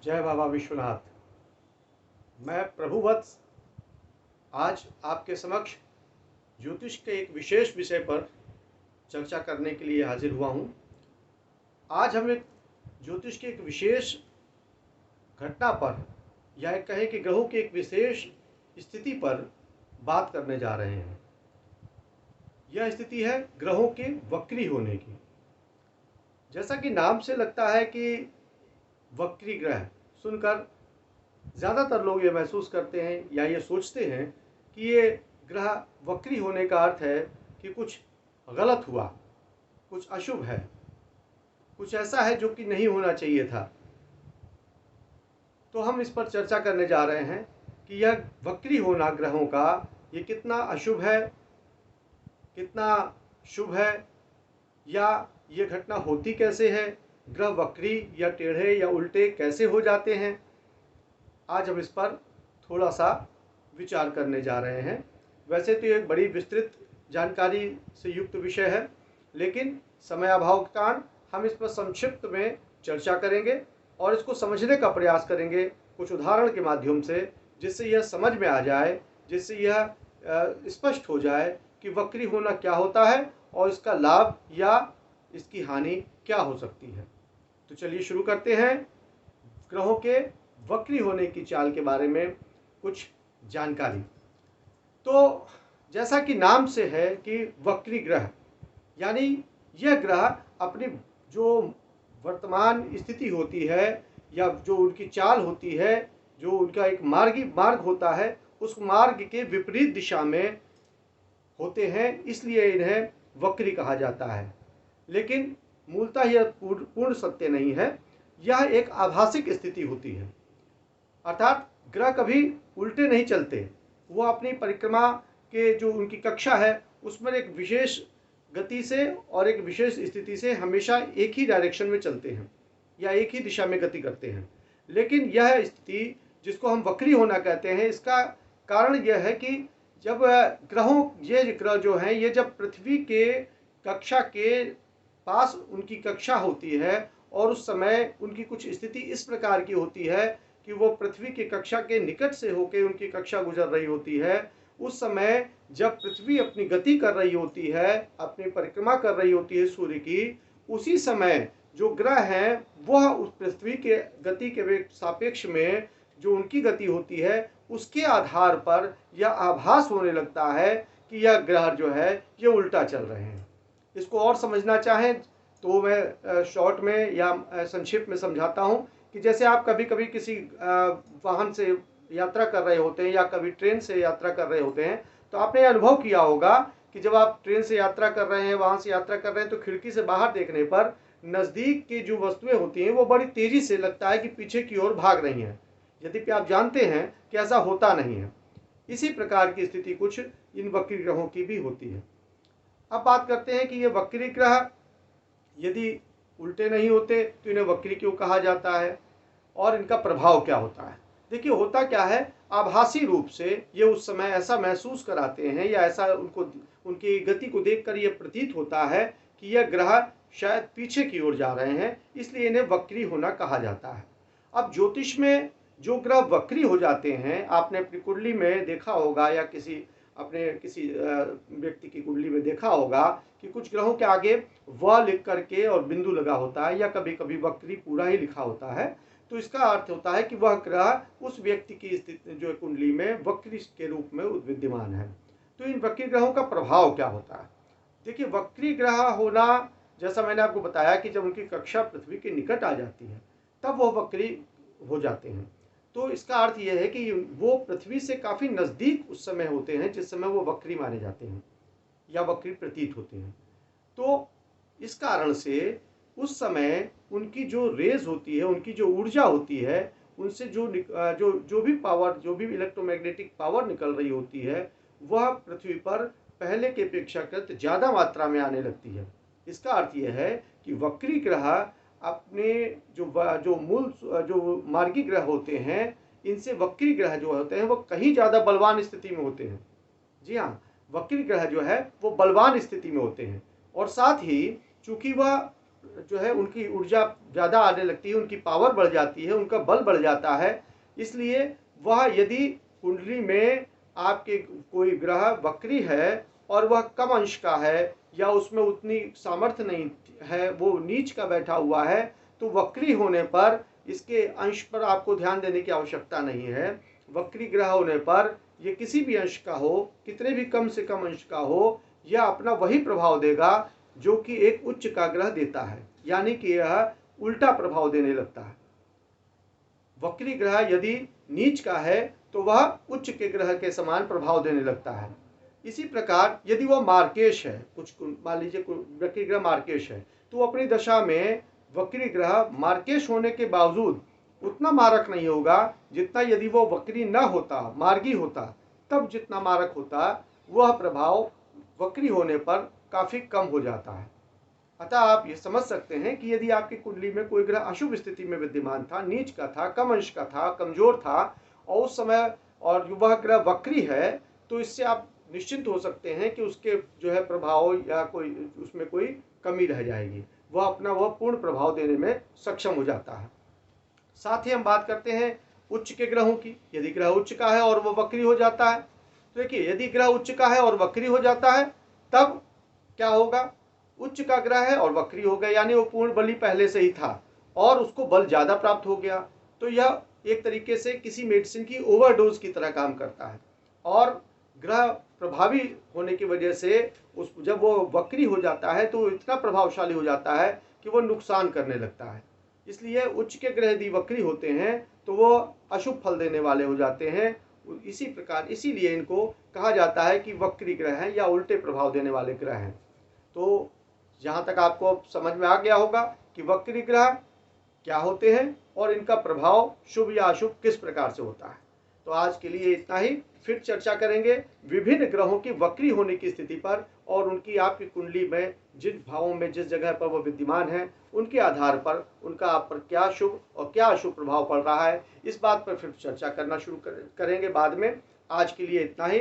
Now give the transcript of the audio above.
जय बाबा विश्वनाथ। मैं प्रभुवत्स आज आपके समक्ष ज्योतिष के एक विशेष विषय पर चर्चा करने के लिए हाजिर हुआ हूँ। आज हम एक ज्योतिष के एक विशेष घटना पर या एक कहें कि ग्रहों की एक विशेष स्थिति पर बात करने जा रहे हैं। यह स्थिति है ग्रहों के वक्री होने की। जैसा कि नाम से लगता है कि वक्री ग्रह सुनकर ज़्यादातर लोग ये महसूस करते हैं या ये सोचते हैं कि ये ग्रह वक्री होने का अर्थ है कि कुछ गलत हुआ, कुछ अशुभ है, कुछ ऐसा है जो कि नहीं होना चाहिए था। तो हम इस पर चर्चा करने जा रहे हैं कि यह वक्री होना ग्रहों का ये कितना अशुभ है, कितना शुभ है, या ये घटना होती कैसे है, ग्रह वक्री या टेढ़े या उल्टे कैसे हो जाते हैं। आज हम इस पर थोड़ा सा विचार करने जा रहे हैं। वैसे तो ये एक बड़ी विस्तृत जानकारी से युक्त विषय है, लेकिन समय अभाव के कारण हम इस पर संक्षिप्त में चर्चा करेंगे और इसको समझने का प्रयास करेंगे कुछ उदाहरण के माध्यम से, जिससे यह समझ में आ जाए, जिससे यह स्पष्ट हो जाए कि वक्री होना क्या होता है और इसका लाभ या इसकी हानि क्या हो सकती है। तो चलिए शुरू करते हैं ग्रहों के वक्री होने की चाल के बारे में कुछ जानकारी। तो जैसा कि नाम से है कि वक्री ग्रह, यानी यह ग्रह अपनी जो वर्तमान स्थिति होती है या जो उनकी चाल होती है, जो उनका एक मार्ग होता है, उस मार्ग के विपरीत दिशा में होते हैं, इसलिए इन्हें वक्री कहा जाता है। लेकिन मूलतः यह पूर्ण सत्य नहीं है, यह एक आभासिक स्थिति होती है। अर्थात ग्रह कभी उल्टे नहीं चलते, वो अपनी परिक्रमा के जो उनकी कक्षा है उसमें एक विशेष गति से और एक विशेष स्थिति से हमेशा एक ही डायरेक्शन में चलते हैं या एक ही दिशा में गति करते हैं। लेकिन यह स्थिति जिसको हम वक्री होना कहते हैं, इसका कारण यह है कि जब ये ग्रह जो हैं ये जब पृथ्वी के कक्षा के पास उनकी कक्षा होती है और उस समय उनकी कुछ स्थिति इस प्रकार की होती है कि वो पृथ्वी की कक्षा के निकट से होकर उनकी कक्षा गुजर रही होती है, उस समय जब पृथ्वी अपनी गति कर रही होती है, अपनी परिक्रमा कर रही होती है सूर्य की, उसी समय जो ग्रह हैं वह उस पृथ्वी के गति के सापेक्ष में जो उनकी गति होती है उसके आधार पर यह आभास होने लगता है कि यह ग्रह जो है ये उल्टा चल रहे हैं। इसको और समझना चाहें तो मैं शॉर्ट में या संक्षिप्त में समझाता हूँ कि जैसे आप कभी कभी किसी वाहन से यात्रा कर रहे होते हैं या कभी ट्रेन से यात्रा कर रहे होते हैं, तो आपने अनुभव किया होगा कि जब आप ट्रेन से यात्रा कर रहे हैं, वाहन से यात्रा कर रहे हैं, तो खिड़की से बाहर देखने पर नज़दीक की जो वस्तुएं होती हैं वो बड़ी तेजी से लगता है कि पीछे की ओर भाग रही हैं, यद्यपि आप जानते हैं कि ऐसा होता नहीं है। इसी प्रकार की स्थिति कुछ इन वक्री ग्रहों की भी होती है। अब बात करते हैं कि ये वक्री ग्रह यदि उल्टे नहीं होते तो इन्हें वक्री क्यों कहा जाता है और इनका प्रभाव क्या होता है। देखिए, होता क्या है, आभासी रूप से ये उस समय ऐसा महसूस कराते हैं या ऐसा उनकी गति को देखकर ये प्रतीत होता है कि यह ग्रह शायद पीछे की ओर जा रहे हैं, इसलिए इन्हें वक्री होना कहा जाता है। अब ज्योतिष में जो ग्रह वक्री हो जाते हैं, आपने अपनी कुंडली में देखा होगा या किसी व्यक्ति की कुंडली में देखा होगा कि कुछ ग्रहों के आगे व लिख करके और बिंदु लगा होता है या कभी कभी वक्री पूरा ही लिखा होता है। तो इसका अर्थ होता है कि वह ग्रह उस व्यक्ति की स्थिति जो कुंडली में वक्री के रूप में विद्यमान है। तो इन वक्री ग्रहों का प्रभाव क्या होता है। देखिए, वक्री ग्रह होना, जैसा मैंने आपको बताया कि जब उनकी कक्षा पृथ्वी के निकट आ जाती है तब वो वक्री हो जाते हैं। तो इसका अर्थ यह है कि वो पृथ्वी से काफ़ी नज़दीक उस समय होते हैं जिस समय वो वक्री माने जाते हैं या वक्री प्रतीत होते हैं। तो इस कारण से उस समय उनकी जो रेज होती है, उनकी जो ऊर्जा होती है, उनसे जो भी पावर, जो भी इलेक्ट्रोमैग्नेटिक पावर निकल रही होती है, वह पृथ्वी पर पहले के अपेक्षाकृत ज़्यादा मात्रा में आने लगती है। इसका अर्थ यह है कि वक्री ग्रह अपने जो मार्गी ग्रह होते हैं, इनसे वक्री ग्रह जो होते हैं वो कहीं ज़्यादा बलवान स्थिति में होते हैं। जी हाँ, वक्री ग्रह जो है वो बलवान स्थिति में होते हैं और साथ ही चूंकि वह जो है उनकी ऊर्जा ज़्यादा आने लगती है, उनकी पावर बढ़ जाती है, उनका बल बढ़ जाता है। इसलिए वह यदि कुंडली में आपके कोई ग्रह वक्री है और वह कम अंश का है या उसमें उतनी सामर्थ्य नहीं है, वो नीच का बैठा हुआ है, तो वक्री होने पर इसके अंश पर आपको ध्यान देने की आवश्यकता नहीं है। वक्री ग्रह होने पर ये किसी भी अंश का हो, कितने भी कम से कम अंश का हो, यह अपना वही प्रभाव देगा जो कि एक उच्च का ग्रह देता है, यानी कि यह उल्टा प्रभाव देने लगता है। वक्री ग्रह यदि नीच का है तो वह उच्च के ग्रह के समान प्रभाव देने लगता है। इसी प्रकार यदि वह मार्केश है, कुछ मान लीजिए वक्री ग्रह मार्केश है, तो अपनी दशा में वक्री ग्रह मार्केश होने के बावजूद उतना मारक नहीं होगा जितना यदि वो वक्री न होता, मार्गी होता, तब जितना मारक होता, वह प्रभाव वक्री होने पर काफी कम हो जाता है। अतः आप ये समझ सकते हैं कि यदि आपकी कुंडली में कोई ग्रह अशुभ स्थिति में विद्यमान था, नीच का था, कम अंश का था, कमजोर था, और उस समय और वह ग्रह वक्री है, तो इससे आप निश्चिंत हो सकते हैं कि उसके जो है प्रभाव या कोई उसमें कोई कमी रह जाएगी, वह पूर्ण प्रभाव देने में सक्षम हो जाता है। साथ ही हम बात करते हैं उच्च के ग्रहों की। यदि ग्रह उच्च का है और वह वक्री हो जाता है, तो देखिए यदि ग्रह उच्च का है और वक्री हो जाता है तब क्या होगा? उच्च का ग्रह है और वक्री हो गया, यानी वो पूर्ण बली पहले से ही था और उसको बल ज्यादा प्राप्त हो गया, तो यह एक तरीके से किसी मेडिसिन की ओवरडोज की तरह काम करता है। और ग्रह प्रभावी होने की वजह से जब वो वक्री हो जाता है तो इतना प्रभावशाली हो जाता है कि वो नुकसान करने लगता है। इसलिए उच्च के ग्रह यदि वक्री होते हैं तो वो अशुभ फल देने वाले हो जाते हैं। इसी प्रकार इसीलिए इनको कहा जाता है कि वक्री ग्रह हैं या उल्टे प्रभाव देने वाले ग्रह हैं। तो जहाँ तक आपको समझ में आ गया होगा कि वक्री ग्रह क्या होते हैं और इनका प्रभाव शुभ या अशुभ किस प्रकार से होता है। तो आज के लिए इतना ही। फिर चर्चा करेंगे विभिन्न ग्रहों की वक्री होने की स्थिति पर और उनकी आपकी कुंडली में जिन भावों में जिस जगह पर वो विद्यमान है उनके आधार पर उनका आप पर क्या शुभ और क्या अशुभ प्रभाव पड़ रहा है, इस बात पर फिर चर्चा करना शुरू करेंगे बाद में। आज के लिए इतना ही।